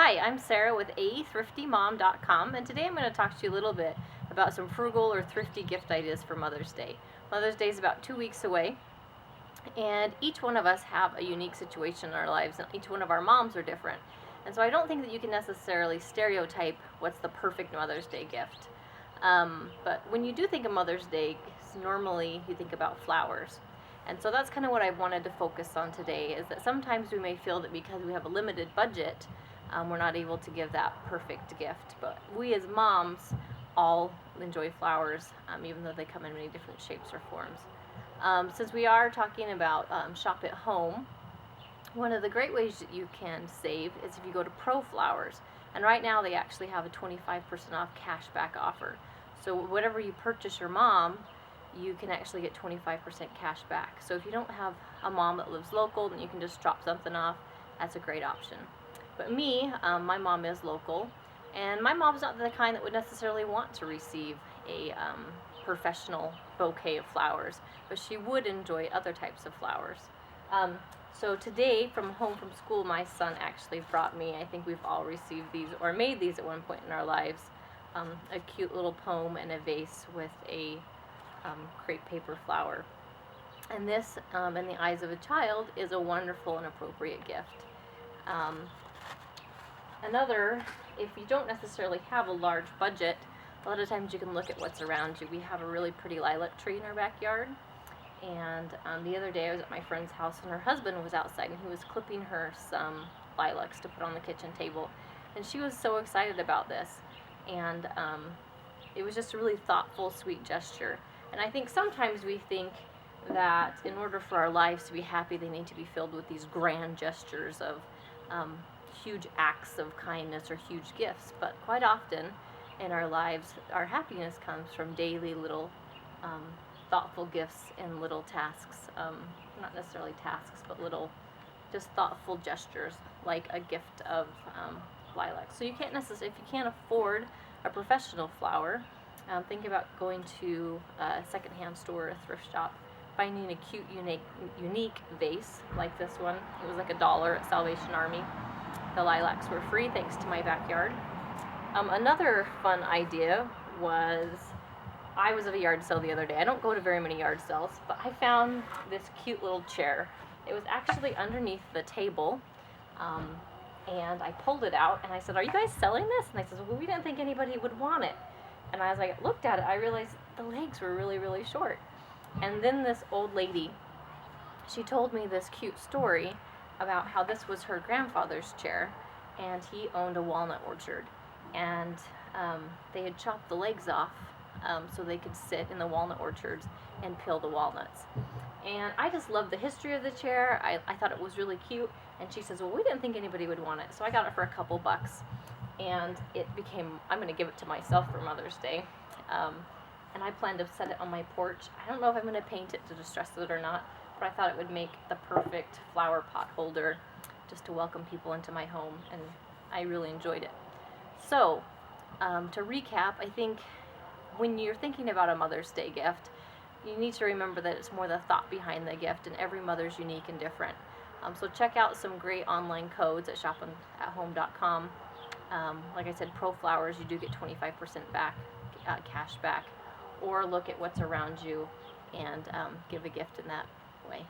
Hi, I'm Sarah with athriftymom.com, and today I'm going to talk to you a little bit about some frugal or thrifty gift ideas for Mother's Day. Mother's Day is about 2 weeks away, and each one of us have a unique situation in our lives, and each one of our moms are different. And so I don't think that you can necessarily stereotype what's the perfect Mother's Day gift. But when you do think of Mother's Day, normally you think about flowers. And so that's kind of what I wanted to focus on today, is that sometimes we may feel that because we have a limited budget, we're not able to give that perfect gift. But we as moms all enjoy flowers, even though they come in many different shapes or forms. Since we are talking about shop at home, one of the great ways that you can save is if you go to Pro Flowers. And right now they actually have a 25% off cashback offer. So whatever you purchase your mom, you can actually get 25% cash back. So if you don't have a mom that lives local, then you can just drop something off. That's a great option. But me, my mom is local, and my mom's not the kind that would necessarily want to receive a professional bouquet of flowers, but she would enjoy other types of flowers. So today, from home from school, my son actually brought me, I think we've all received these or made these at one point in our lives, a cute little poem and a vase with a crepe paper flower. And this, in the eyes of a child, is a wonderful and appropriate gift. Another, if you don't necessarily have a large budget, a lot of times you can look at what's around you. We have a really pretty lilac tree in our backyard, and the other day I was at my friend's house and her husband was outside and he was clipping her some lilacs to put on the kitchen table, and she was so excited about this, and it was just a really thoughtful, sweet gesture. And I think sometimes we think that in order for our lives to be happy, they need to be filled with these grand gestures of huge acts of kindness or huge gifts. But quite often in our lives, our happiness comes from daily little thoughtful gifts and little tasks. Not necessarily tasks, but little just thoughtful gestures, like a gift of lilac. So you can't necessarily, if you can't afford a professional flower, think about going to a secondhand store or a thrift shop, finding a cute, unique vase like this one. It was like $1 at Salvation Army. The lilacs were free thanks to my backyard. Another fun idea was, I was at a yard sale the other day. I don't go to very many yard sales, but I found this cute little chair. It was actually underneath the table, and I pulled it out and I said, "Are you guys selling this?" And they said, "Well, we didn't think anybody would want it." And as I looked at it, I realized the legs were really, really short. And then this old lady, she told me this cute story about how this was her grandfather's chair, and he owned a walnut orchard, and they had chopped the legs off so they could sit in the walnut orchards and peel the walnuts. And I just loved the history of the chair. I thought it was really cute, and she says, "Well, we didn't think anybody would want it," so I got it for a couple bucks, and it became, I'm going to give it to myself for Mother's Day. And I plan to set it on my porch. I don't know if I'm going to paint it to distress it or not, but I thought it would make the perfect flower pot holder just to welcome people into my home, and I really enjoyed it. So, to recap, I think when you're thinking about a Mother's Day gift, you need to remember that it's more the thought behind the gift, and every mother's unique and different. So check out some great online codes at shopathome.com. Like I said, Pro Flowers, you do get 25% back, cash back, or look at what's around you and give a gift in that way.